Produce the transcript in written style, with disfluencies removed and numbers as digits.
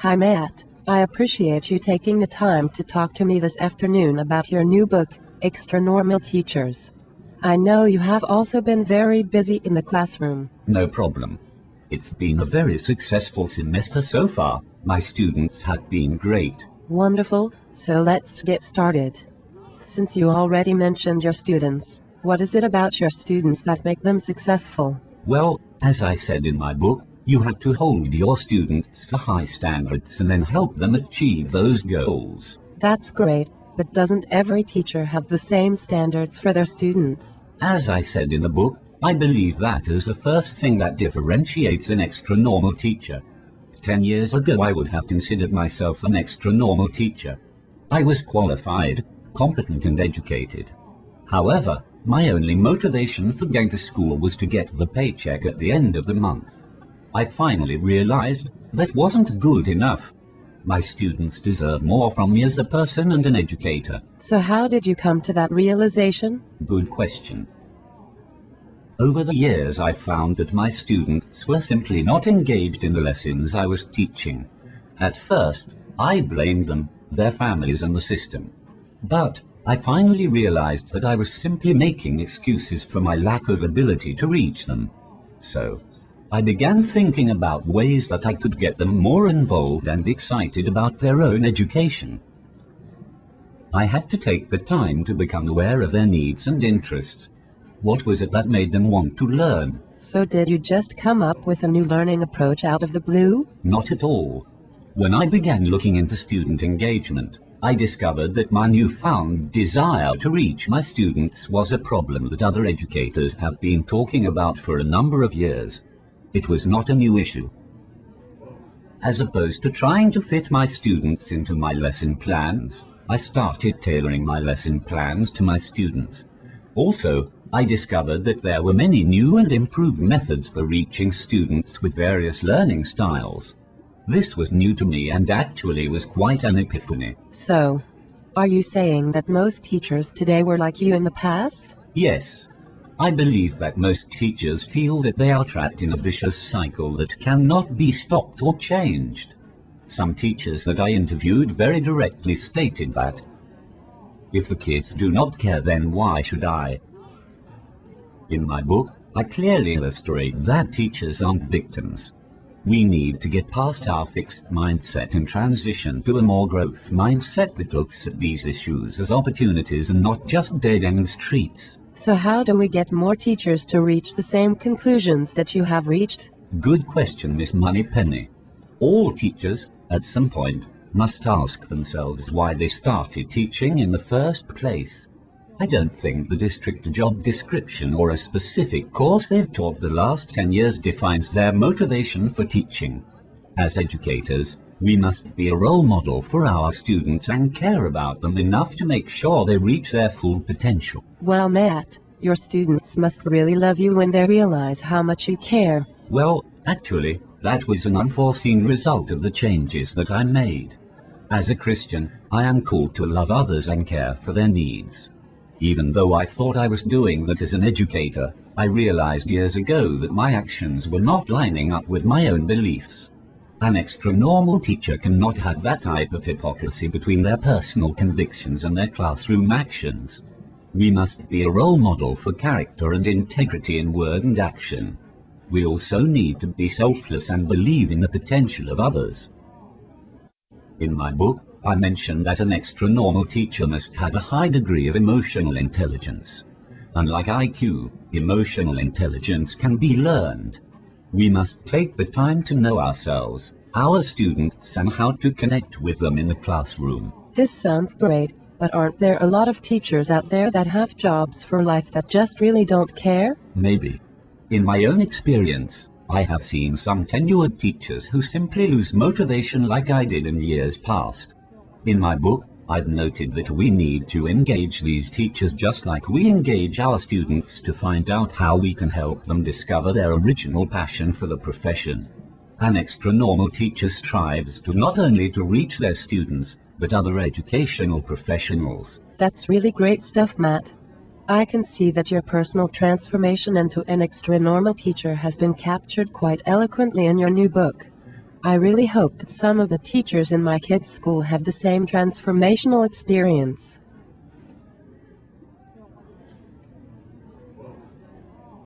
Hi Matt, I appreciate you taking the time to talk to me this afternoon about your new book, Xtranormal Teachers. I know you have also been very busy in the classroom. No problem. It's been a very successful semester so far. My students have been great. Wonderful, so let's get started. Since you already mentioned your students, what is it about your students that make them successful? Well, as I said in my book, you have to hold your students to high standards and then help them achieve those goals. That's great, but doesn't every teacher have the same standards for their students? As I said in the book, I believe that is the first thing that differentiates an extra-normal teacher. 10 years ago I would have considered myself an extra-normal teacher. I was qualified, competent and educated. However, my only motivation for going to school was to get the paycheck at the end of the month. I finally realized that wasn't good enough. My students deserve more from me as a person and an educator. So how did you come to that realization? Good question. Over the years I found that my students were simply not engaged in the lessons I was teaching. At first, I blamed them, their families and the system. But I finally realized that I was simply making excuses for my lack of ability to reach them. So, I began thinking about ways that I could get them more involved and excited about their own education. I had to take the time to become aware of their needs and interests. What was it that made them want to learn? So did you just come up with a new learning approach out of the blue? Not at all. When I began looking into student engagement, I discovered that my newfound desire to reach my students was a problem that other educators have been talking about for a number of years. It was not a new issue. As opposed to trying to fit my students into my lesson plans, I started tailoring my lesson plans to my students. Also, I discovered that there were many new and improved methods for reaching students with various learning styles. This was new to me and actually was quite an epiphany. So, are you saying that most teachers today were like you in the past? Yes. I believe that most teachers feel that they are trapped in a vicious cycle that cannot be stopped or changed. Some teachers that I interviewed very directly stated that, if the kids do not care, then why should I? In my book, I clearly illustrate that teachers aren't victims. We need to get past our fixed mindset and transition to a more growth mindset that looks at these issues as opportunities and not just dead-end streets. So how do we get more teachers to reach the same conclusions that you have reached? Good question, Miss Moneypenny. All teachers, at some point, must ask themselves why they started teaching in the first place. I don't think the district job description or a specific course they've taught the last 10 years defines their motivation for teaching. As educators, we must be a role model for our students and care about them enough to make sure they reach their full potential. Well, Matt, your students must really love you when they realize how much you care. Well, actually, that was an unforeseen result of the changes that I made. As a Christian, I am called to love others and care for their needs. Even though I thought I was doing that as an educator, I realized years ago that my actions were not lining up with my own beliefs. An extra-normal teacher cannot have that type of hypocrisy between their personal convictions and their classroom actions. We must be a role model for character and integrity in word and action. We also need to be selfless and believe in the potential of others. In my book, I mentioned that an extra-normal teacher must have a high degree of emotional intelligence. Unlike IQ, emotional intelligence can be learned. We must take the time to know ourselves, our students, and how to connect with them in the classroom. This sounds great, but aren't there a lot of teachers out there that have jobs for life that just really don't care? Maybe. In my own experience, I have seen some tenured teachers who simply lose motivation like I did in years past. In my book, I've noted that we need to engage these teachers just like we engage our students to find out how we can help them discover their original passion for the profession. An extra-normal teacher strives to not only to reach their students, but other educational professionals. That's really great stuff, Matt. I can see that your personal transformation into an extra-normal teacher has been captured quite eloquently in your new book. I really hope that some of the teachers in my kids' school have the same transformational experience.